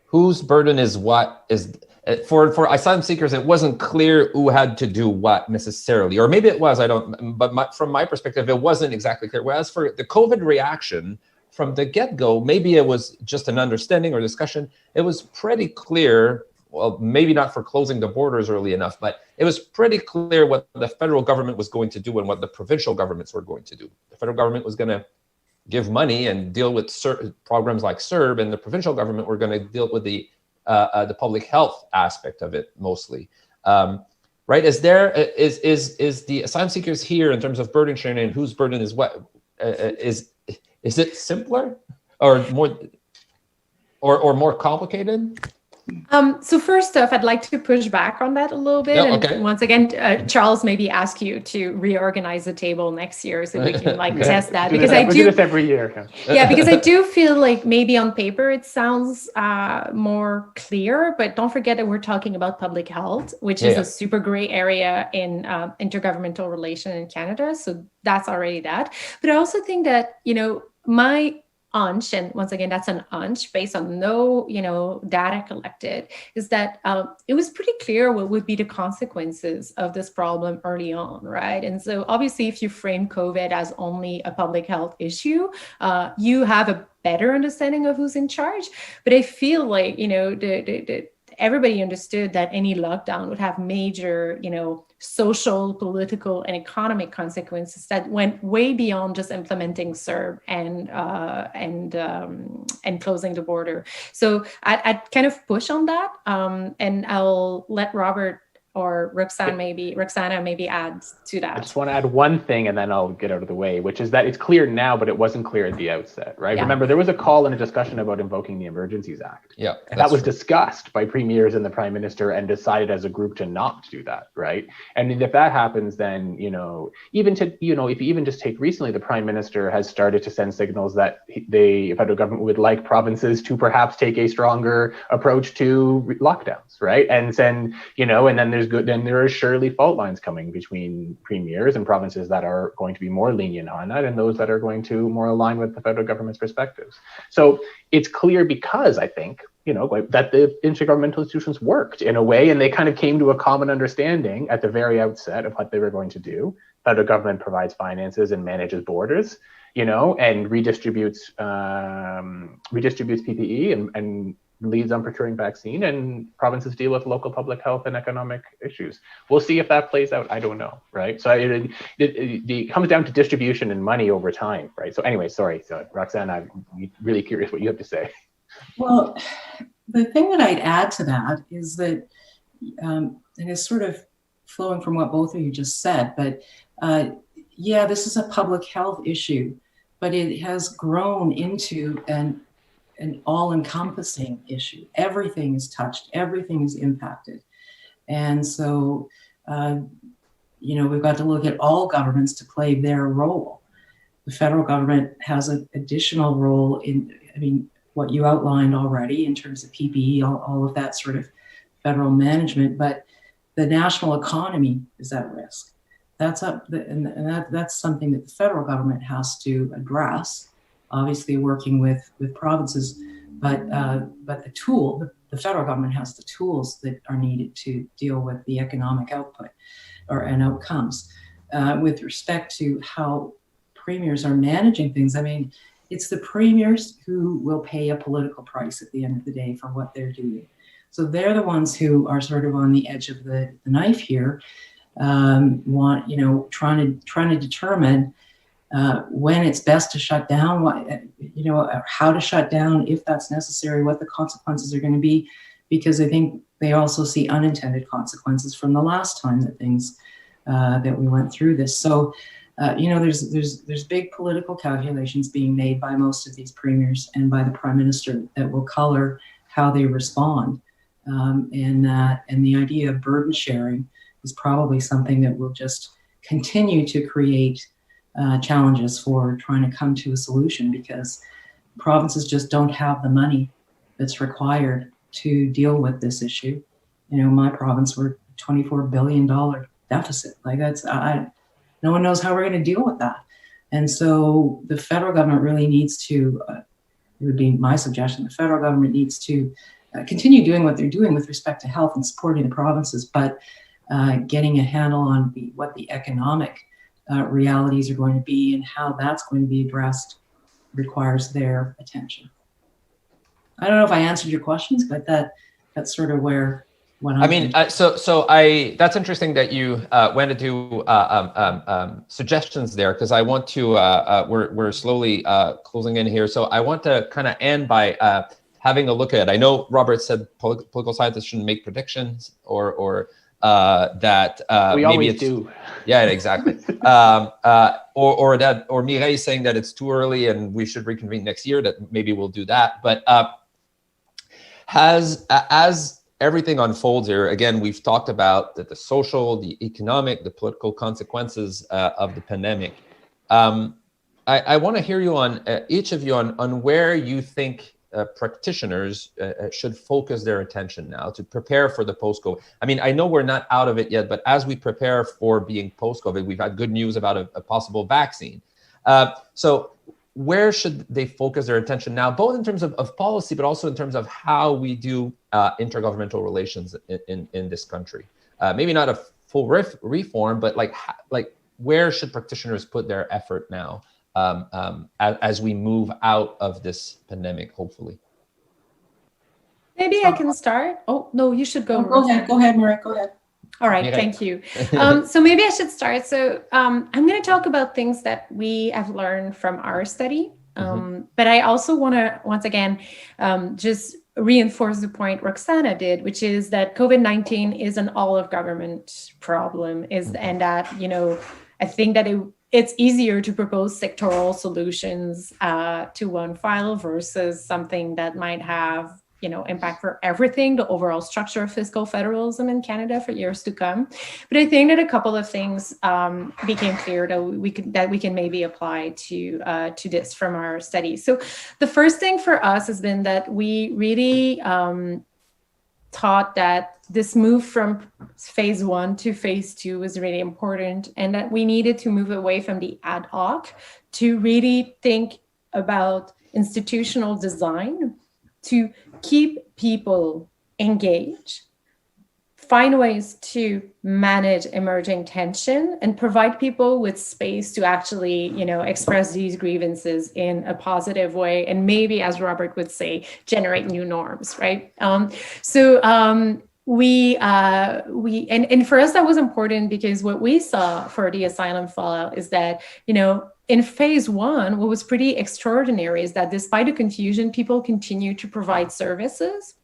whose burden is what is for asylum seekers? It wasn't clear who had to do what necessarily, or maybe it was. I don't. But from my perspective, it wasn't exactly clear. Whereas for the COVID reaction from the get-go, maybe it was just an understanding or discussion. It was pretty clear. Well, maybe not for closing the borders early enough, but it was pretty clear what the federal government was going to do and what the provincial governments were going to do. The federal government was going to give money and deal with programs like CERB, and the provincial government were going to deal with the public health aspect of it mostly. Right? Is the asylum seekers here in terms of burden sharing and whose burden is what? Is it simpler or more complicated? So first off, I'd like to push back on that a little bit. Yeah, okay. And once again, Charles, maybe ask you to reorganize the table next year so we can like test that. Because we do this every year. Yeah, because I do feel like maybe on paper it sounds more clear, but don't forget that we're talking about public health, which is a super gray area in intergovernmental relation in Canada. So that's already that. But I also think that, you know, my hunch, and once again, that's an hunch based on no, you know, data collected, is that it was pretty clear what would be the consequences of this problem early on, right? And so obviously, if you frame COVID as only a public health issue, you have a better understanding of who's in charge. But I feel like, you know, everybody understood that any lockdown would have major, you know, social, political, and economic consequences that went way beyond just implementing CERB and closing the border. So I'd kind of push on that, and I'll let Robert or Roxana maybe add to that. I just want to add one thing and then I'll get out of the way, which is that it's clear now, but it wasn't clear at the outset, right? Yeah. Remember, there was a call and a discussion about invoking the Emergencies Act. Yeah, and that was discussed by premiers and the Prime Minister and decided as a group to not do that, right? And if that happens, then, you know, even to, you know, if you even just take recently, the Prime Minister has started to send signals that the federal government would like provinces to perhaps take a stronger approach to lockdowns, right? And then, you know, and then there are surely fault lines coming between premiers and provinces that are going to be more lenient on that and those that are going to more align with the federal government's perspectives. So it's clear because I think, you know, that the intergovernmental institutions worked in a way and they kind of came to a common understanding at the very outset of what they were going to do. Federal government provides finances and manages borders, you know, and redistributes PPE and leads on procuring vaccine, and provinces deal with local public health and economic issues. We'll see if that plays out. I don't know, right? So it comes down to distribution and money over time, right? So anyway, sorry. So Roxana, I'm really curious what you have to say. Well, the thing that I'd add to that is that, and it's sort of flowing from what both of you just said, but yeah, this is a public health issue, but it has grown into an all-encompassing issue. Everything is touched, everything is impacted. And so, you know, we've got to look at all governments to play their role. The federal government has an additional role in, I mean, what you outlined already in terms of PPE, all of that sort of federal management, but the national economy is at risk. That's that's something that the federal government has to address, obviously working with provinces, but the federal government has the tools that are needed to deal with the economic output and outcomes. With respect to how premiers are managing things, I mean, it's the premiers who will pay a political price at the end of the day for what they're doing. So they're the ones who are sort of on the edge of the knife here, trying to determine when it's best to shut down, how to shut down if that's necessary, what the consequences are going to be, because I think they also see unintended consequences from the last time that that we went through this. So, there's big political calculations being made by most of these premiers and by the Prime Minister that will color how they respond. And the idea of burden sharing is probably something that will just continue to create challenges for trying to come to a solution, because provinces just don't have the money that's required to deal with this issue. You know, my province, we're $24 billion deficit. Like no one knows how we're going to deal with that. And so the federal government really needs to, it would be my suggestion, the federal government needs to continue doing what they're doing with respect to health and supporting the provinces, but getting a handle on what the economic realities are going to be and how that's going to be addressed requires their attention. I don't know if I answered your questions, but that's sort of where what I'm thinking. That's interesting that you went into suggestions there, because I want to we're slowly closing in here, so I want to kind of end by having a look at, I know Robert said political scientists shouldn't make predictions or that we maybe always do. Yeah, exactly. or Mireille saying that it's too early and we should reconvene next year, that maybe we'll do that. But As everything unfolds here, again, we've talked about the social, the economic, the political consequences of the pandemic. I want to hear you on each of you on where you think practitioners should focus their attention now to prepare for the post-COVID. I mean, I know we're not out of it yet, but as we prepare for being post-COVID, we've had good news about a possible vaccine. So where should they focus their attention now, both in terms of policy, but also in terms of how we do intergovernmental relations in this country? Maybe not a full reform, but like where should practitioners put their effort now as we move out of this pandemic, hopefully? Maybe I can start. Oh, no, you should go. Go ahead, Marie, go ahead. All right, thank you. So maybe I should start. So I'm going to talk about things that we have learned from our study. But I also want to, once again, just reinforce the point Roxana did, which is that COVID-19 is an all of government problem, and that, you know, I think that it's easier to propose sectoral solutions to one file versus something that might have, you know, impact for everything, the overall structure of fiscal federalism in Canada for years to come. But I think that a couple of things became clear that we can maybe apply to this from our study. So the first thing for us has been that we really thought that this move from phase 1 to phase 2 was really important, and that we needed to move away from the ad hoc to really think about institutional design to keep people engaged, find ways to manage emerging tension, and provide people with space to actually, you know, express these grievances in a positive way, and maybe, as Robert would say, generate new norms, right? We for us that was important, because what we saw for the asylum fallout is that, you know, in phase 1, what was pretty extraordinary is that despite the confusion, people continue to provide services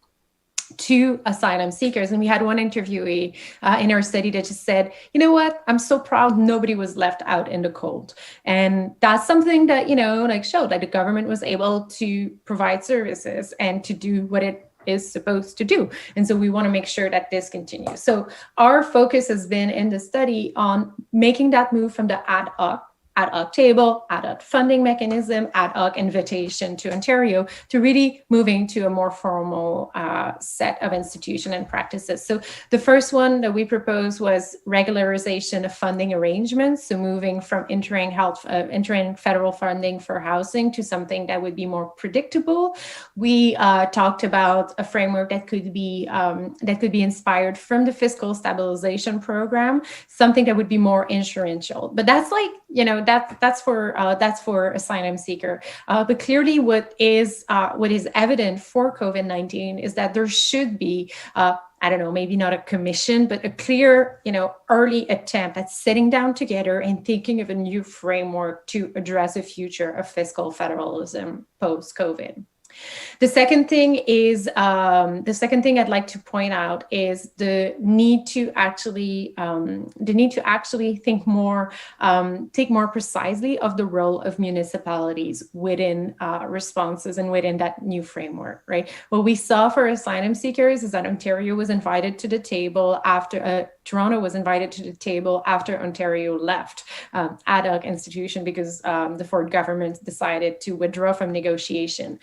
to asylum seekers. And we had one interviewee in our study that just said, you know what, I'm so proud nobody was left out in the cold. And that's something that, you know, like showed that the government was able to provide services and to do what it is supposed to do. And so we want to make sure that this continues. So our focus has been in the study on making that move from the ad hoc table, ad hoc funding mechanism, ad hoc invitation to Ontario, to really moving to a more formal set of institution and practices. So the first one that we proposed was regularization of funding arrangements. So moving from entering federal funding for housing to something that would be more predictable. We talked about a framework that could be inspired from the fiscal stabilization program, something that would be more insurential. But that's like, you know, that's for asylum seeker. But clearly, what is evident for COVID-19 is that there should be, I don't know, maybe not a commission, but a clear, you know, early attempt at sitting down together and thinking of a new framework to address the future of fiscal federalism post-COVID. The second thing I'd like to point out is the need to actually think more, take more precisely of the role of municipalities within responses and within that new framework, right? What we saw for asylum seekers is that Ontario was invited to the table after Toronto was invited to the table after Ontario left ad hoc institution because the Ford government decided to withdraw from negotiation.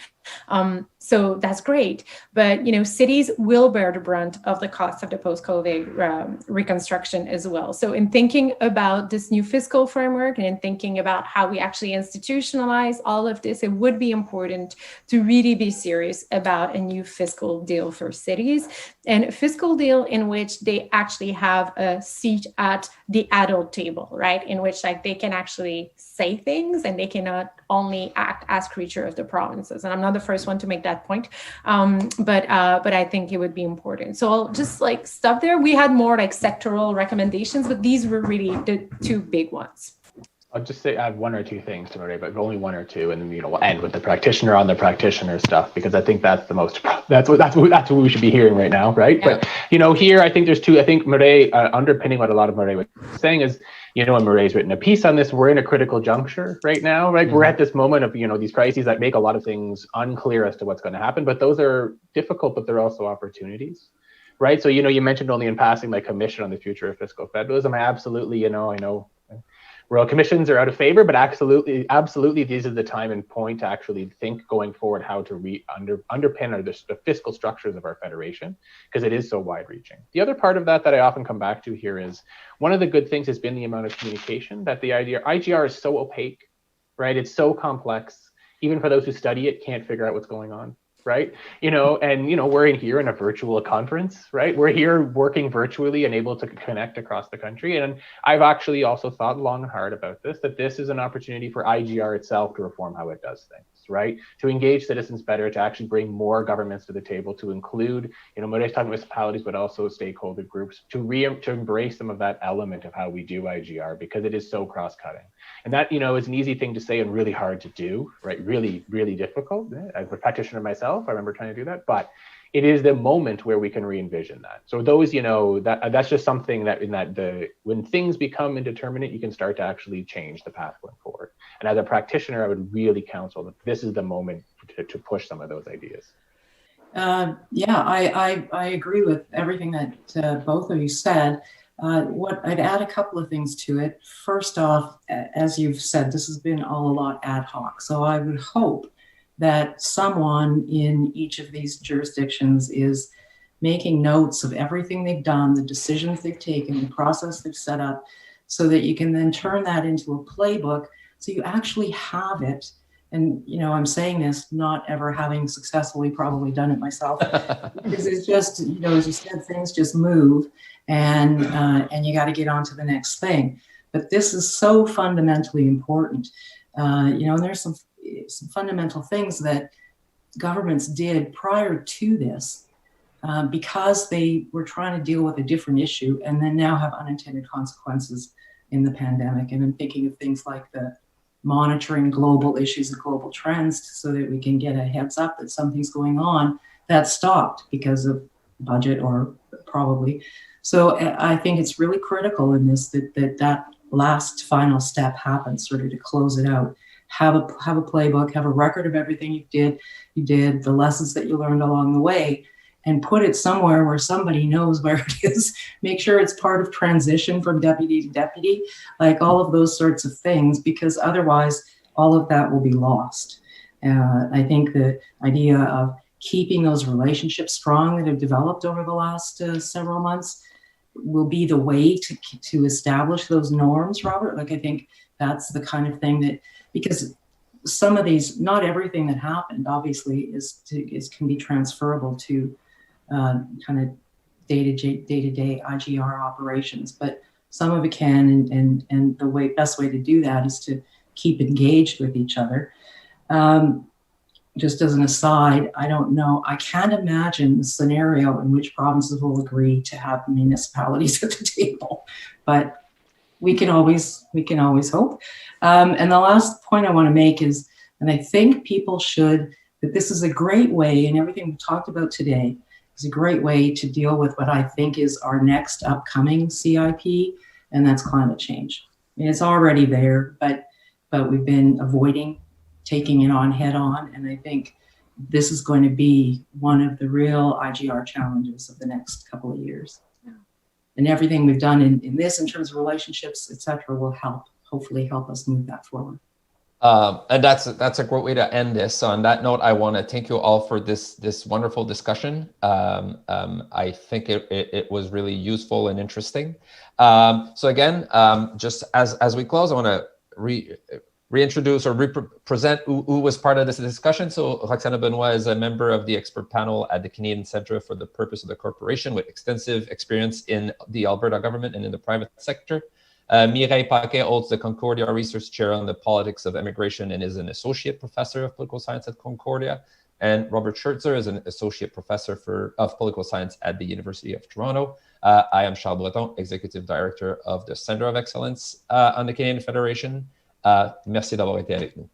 So that's great, but, you know, cities will bear the brunt of the cost of the post-COVID reconstruction as well. So in thinking about this new fiscal framework and in thinking about how we actually institutionalize all of this, it would be important to really be serious about a new fiscal deal for cities, and a fiscal deal in which they actually have a seat at the adult table, right? In which, like, they can actually say things and they cannot only act as creature of the provinces. And I'm not the first one to make that point, but I think it would be important. So I'll just like stop there. We had more like sectoral recommendations, but these were really the two big ones. I'll just say I have one or two things to Marie, but only one or two, and then, you know, we'll end with the practitioner on the practitioner stuff, because I think that's the most, that's what we should be hearing right now, right? Yeah. But, you know, here I think there's two. I think Marie, underpinning what a lot of Marie was saying is and Murray's written a piece on this. We're in a critical juncture right now, right? We're at this moment of, these crises that make a lot of things unclear as to what's going to happen, but those are difficult, but they're also opportunities, right? So, you mentioned only in passing my commission on the future of fiscal federalism. I absolutely, I know royal commissions are out of favor, but absolutely, these are the time and point to actually think going forward how to underpin the fiscal structures of our federation, because it is so wide-reaching. The other part of that I often come back to here is one of the good things has been the amount of communication that the IGR is so opaque, right? It's so complex. Even for those who study it, can't figure out what's going on. Right. We're here in a virtual conference, right? We're here working virtually and able to connect across the country. And I've actually also thought long and hard about this, that this is an opportunity for IGR itself to reform how it does things, right? To engage citizens better, to actually bring more governments to the table, to include, Murray's talking municipalities, but also stakeholder groups, to embrace some of that element of how we do IGR, because it is so cross-cutting. And that, is an easy thing to say and really hard to do, right? Really, really difficult. As a practitioner myself, I remember trying to do that, but it is the moment where we can re-envision that. So those, that's just something that when things become indeterminate, you can start to actually change the path going forward. And as a practitioner, I would really counsel that this is the moment to push some of those ideas. I agree with everything that both of you said. What I'd add a couple of things to it. First off, as you've said, this has been all a lot ad hoc. So I would hope that someone in each of these jurisdictions is making notes of everything they've done, the decisions they've taken, the process they've set up, so that you can then turn that into a playbook so you actually have it. And, I'm saying this not ever having successfully probably done it myself, because it's just, as you said, things just move and you got to get on to the next thing. But this is so fundamentally important. And there's some fundamental things that governments did prior to this because they were trying to deal with a different issue and then now have unintended consequences in the pandemic. And I'm thinking of things like the monitoring global issues and global trends so that we can get a heads up that something's going on. That stopped because of budget or probably. So I think it's really critical in this that last final step happens, sort of to close it out. Have a playbook, have a record of everything you did, the lessons that you learned along the way, and put it somewhere where somebody knows where it is. Make sure it's part of transition from deputy to deputy, like all of those sorts of things, because otherwise all of that will be lost. I think the idea of keeping those relationships strong that have developed over the last several months will be the way to establish those norms, Robert. Like, I think that's the kind of thing that, because some of these, not everything that happened, obviously, can be transferable to kind of day-to-day IGR operations, but some of it can, and the best way to do that is to keep engaged with each other. Just as an aside, I don't know, I can't imagine the scenario in which provinces will agree to have municipalities at the table, but we can always hope. And the last point I want to make is, and I think people that this is a great way, and everything we talked about today is a great way to deal with what I think is our next upcoming CIP, and that's climate change. I mean, it's already there, but we've been avoiding taking it on head on, and I think this is going to be one of the real IGR challenges of the next couple of years. And everything we've done in this, in terms of relationships, et cetera, will hopefully help us move that forward. And that's a great way to end this. So on that note, I want to thank you all for this wonderful discussion. I think it was really useful and interesting. So again, just as we close, I want to reintroduce or present who was part of this discussion. So Roxana Benoit is a member of the expert panel at the Canadian Centre for the Purpose of the Corporation with extensive experience in the Alberta government and in the private sector. Mireille Paquet holds the Concordia Research Chair on the Politics of Immigration and is an Associate Professor of Political Science at Concordia. And Robert Schertzer is an Associate Professor of Political Science at the University of Toronto. I am Charles Breton, Executive Director of the Centre of Excellence on the Canadian Federation. Merci d'avoir été avec nous.